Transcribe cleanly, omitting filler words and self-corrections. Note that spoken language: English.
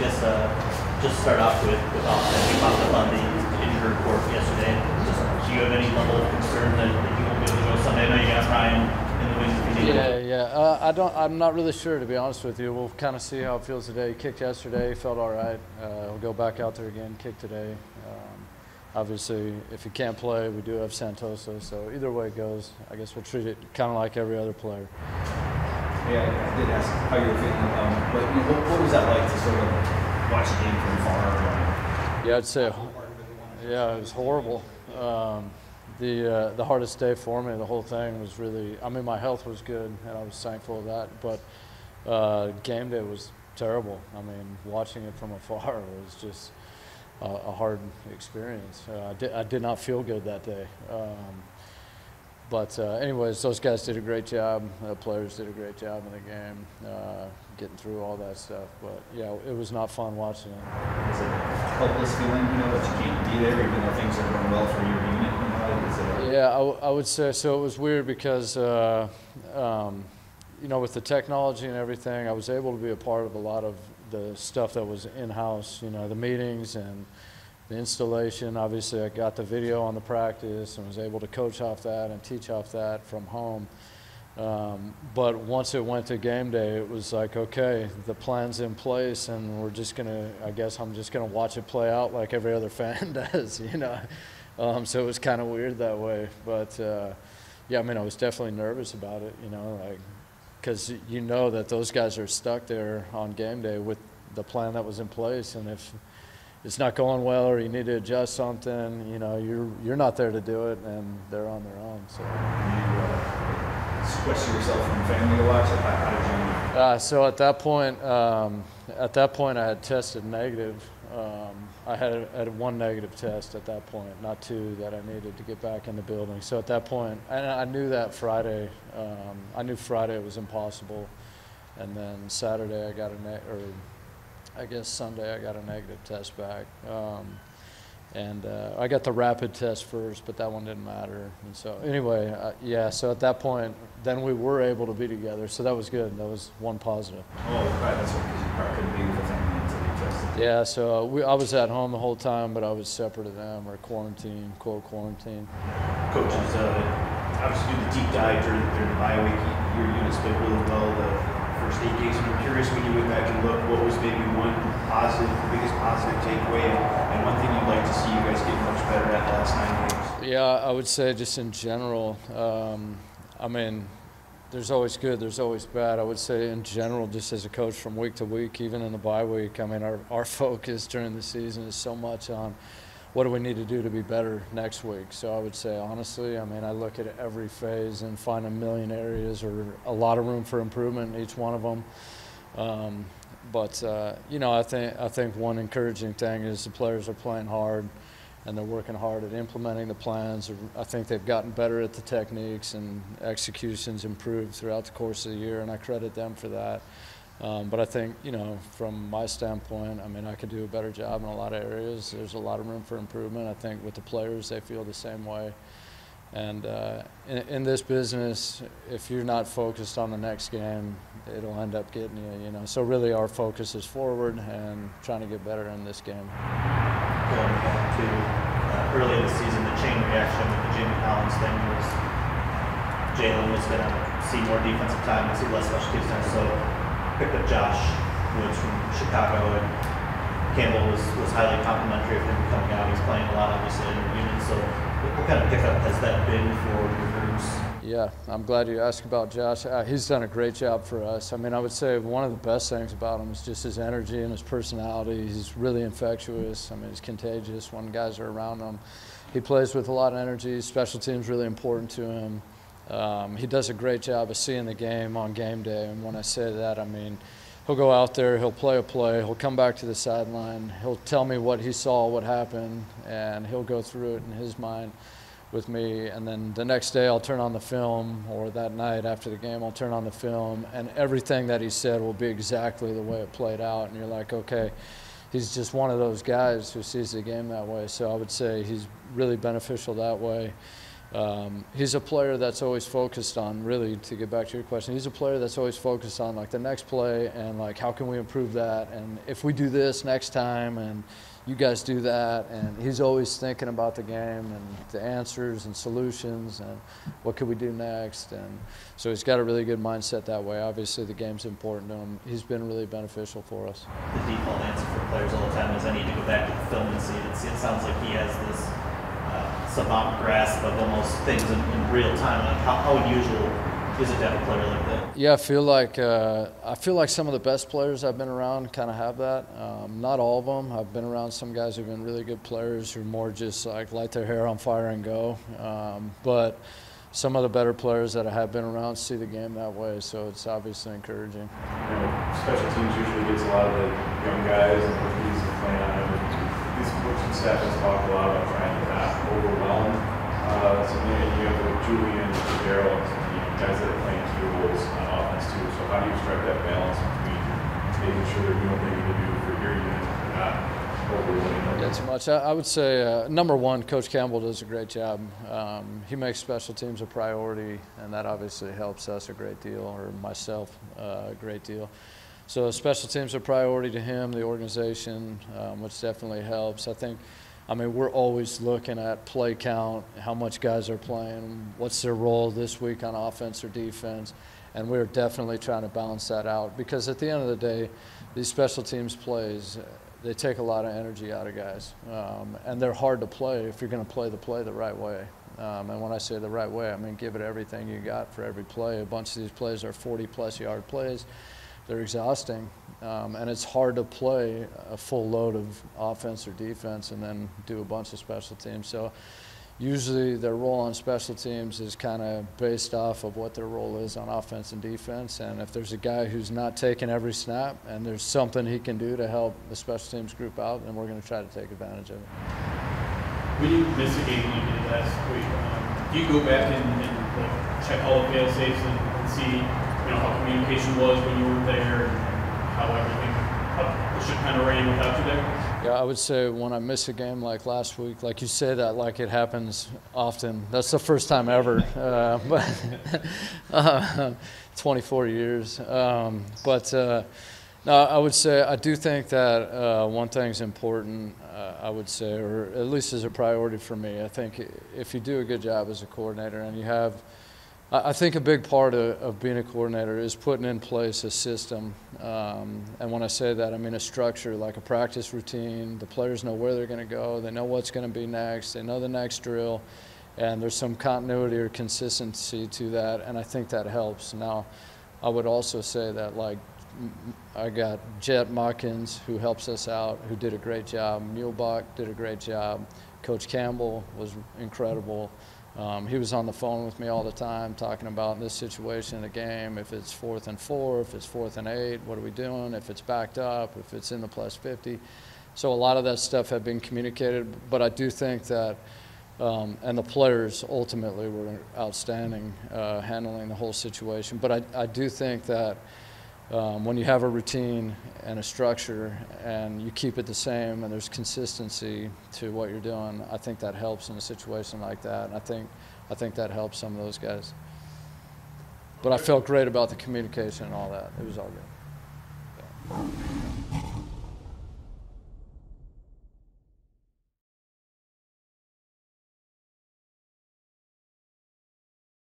Yes, just start off with Austin. We popped up on the injury report yesterday. Do you have any level of concern that you won't be able to go Sunday? I know you got Ryan in the wings if you need to. I'm not really sure, to be honest with you. We'll kind of see how it feels today. He kicked yesterday, he felt all right. He'll go back out there again, kick today. Obviously, if he can't play, we do have Santoso. So either way it goes, I guess we'll treat it kind of like every other player. Yeah, I did ask how you were feeling, but what was that like to sort of watch the game from far? Yeah, I'd say, yeah, it was horrible. The hardest day for me, the whole thing was really, I mean, my health was good, and I was thankful of that, but game day was terrible. I mean, watching it from afar was just a hard experience. I did not feel good that day. But anyways, those guys did a great job. The players did a great job in the game, getting through all that stuff. But yeah, it was not fun watching it. Is it a helpless feeling, that you can't be there, even though things are going well for your unit? Yeah, I would say so. It was weird because, with the technology and everything, I was able to be a part of a lot of the stuff that was in-house. The meetings and the installation. Obviously, I got the video on the practice and was able to coach off that and teach off that from home. But once it went to game day, it was like, okay, the plan's in place, and we're just I guess I'm just gonna watch it play out like every other fan does, So it was kind of weird that way. But yeah, I mean, I was definitely nervous about it, because that those guys are stuck there on game day with the plan that was in place, and if it's not going well or you need to adjust something, you're not there to do it, and they're on their own. So you sequester yourself from family to watch it? How did you? So at that point, I had tested negative. I had one negative test at that point, not two that I needed to get back in the building. So at that point, and I knew that Friday. I knew Friday was impossible, and then Saturday I guess Sunday I got a negative test back. I got the rapid test first, but that one didn't matter. And so anyway, so at that point, then we were able to be together. So that was good. That was one positive. Oh, right. That's because you probably couldn't be with the family until you tested. Yeah, so I was at home the whole time, but I was separate of them, or quarantine, quote quarantine. Coaches, obviously do the deep dive during the bye week. Your units played really well the first 8 games. I'm curious, when you went back and look, what was maybe the biggest positive takeaway, and one thing you'd like to see you guys get much better at the last 9 games? Yeah, I would say just in general, I mean, there's always good, there's always bad. I would say in general, just as a coach from week to week, even in the bye week, I mean, our focus during the season is so much on what do we need to do to be better next week. So I would say, honestly, I mean, I look at every phase and find a million areas or a lot of room for improvement in each one of them. I think one encouraging thing is the players are playing hard and they're working hard at implementing the plans. I think they've gotten better at the techniques, and execution's improved throughout the course of the year, and I credit them for that. But I think, from my standpoint, I mean, I could do a better job in a lot of areas. There's a lot of room for improvement. I think with the players, they feel the same way. And in this business, if you're not focused on the next game, it'll end up getting you, So really our focus is forward and trying to get better in this game. Going back to early in the season, the chain reaction with the Jamie Collins thing was Jalen was going to see more defensive time and see less special teams time. So picked up Josh Woods from Chicago, and Campbell was highly complimentary of him coming out. He's playing a lot, obviously, in your unit. So what kind of pickup has that been for your groups? Yeah, I'm glad you asked about Josh. He's done a great job for us. I mean, I would say one of the best things about him is just his energy and his personality. He's really infectious. I mean, he's contagious when guys are around him. He plays with a lot of energy. Special teams really important to him. He does a great job of seeing the game on game day. And when I say that, I mean, he'll go out there, he'll play a play, he'll come back to the sideline, he'll tell me what he saw, what happened, and he'll go through it in his mind with me. And then the next day I'll turn on the film, or that night after the game I'll turn on the film, and everything that he said will be exactly the way it played out. And you're like, okay, he's just one of those guys who sees the game that way. So I would say he's really beneficial that way. he's a player that's always focused on, really, to get back to your question, he's a player that's always focused on like the next play and like how can we improve that, and if we do this next time and you guys do that, and he's always thinking about the game and the answers and solutions and what could we do next, and so he's got a really good mindset that way. Obviously the game's important to him. He's been really beneficial for us. The default answer for players all the time is I need to go back to the film and see it. It sounds like he has this savant grasp of almost things in real time. Like how unusual is it to have a player like that? Yeah, I feel like some of the best players I've been around kind of have that. Not all of them. I've been around some guys who've been really good players who are more just like light their hair on fire and go. But some of the better players that I have been around see the game that way, so it's obviously encouraging. You know, special teams usually gets a lot of the young guys and rookies playing on it. This coaching staff has talked a lot about trying to not overwhelm. So you have Julian, Daryl, guys that are playing key roles on offense too. So how do you strike that balance between making sure they're doing what they need to do for your unit and not overwhelming them? Yeah, too much. I would say, number one, Coach Campbell does a great job. He makes special teams a priority, and that obviously helps us a great deal, or myself a great deal. So special teams are a priority to him, the organization, which definitely helps. I mean, we're always looking at play count, how much guys are playing, what's their role this week on offense or defense, and we're definitely trying to balance that out, because at the end of the day, these special teams plays, they take a lot of energy out of guys, and they're hard to play if you're going to play the right way. And when I say the right way, I mean give it everything you got for every play. A bunch of these plays are 40-plus yard plays. They're exhausting, and it's hard to play a full load of offense or defense and then do a bunch of special teams. So usually their role on special teams is kind of based off of what their role is on offense and defense, and if there's a guy who's not taking every snap and there's something he can do to help the special teams group out, then we're going to try to take advantage of it. When you miss a game like you did last week, do you go back and like, check all the fail safes and see how communication was when you were there, and how the ship kind of ran without you there? Yeah, I would say when I miss a game like last week, like you say that like it happens often. That's the first time ever, but 24 years. No, I would say I do think that one thing's important, I would say, or at least is a priority for me. I think if you do a good job as a coordinator and you have, I think a big part of being a coordinator is putting in place a system. And when I say that, I mean a structure, like a practice routine. The players know where they're going to go. They know what's going to be next. They know the next drill. And there's some continuity or consistency to that, and I think that helps. Now, I would also say that, like, I got Jet Muckins, who helps us out, who did a great job. Muehlbach did a great job. Coach Campbell was incredible. He was on the phone with me all the time talking about this situation in the game. If it's 4th and 4, if it's 4th and 8, what are we doing? If it's backed up, if it's in the plus 50. So a lot of that stuff had been communicated, but I do think that, and the players ultimately were outstanding handling the whole situation. But I do think that when you have a routine and a structure and you keep it the same and there's consistency to what you're doing, I think that helps in a situation like that. And I think that helps some of those guys. But I felt great about the communication and all that. It was all good. Yeah.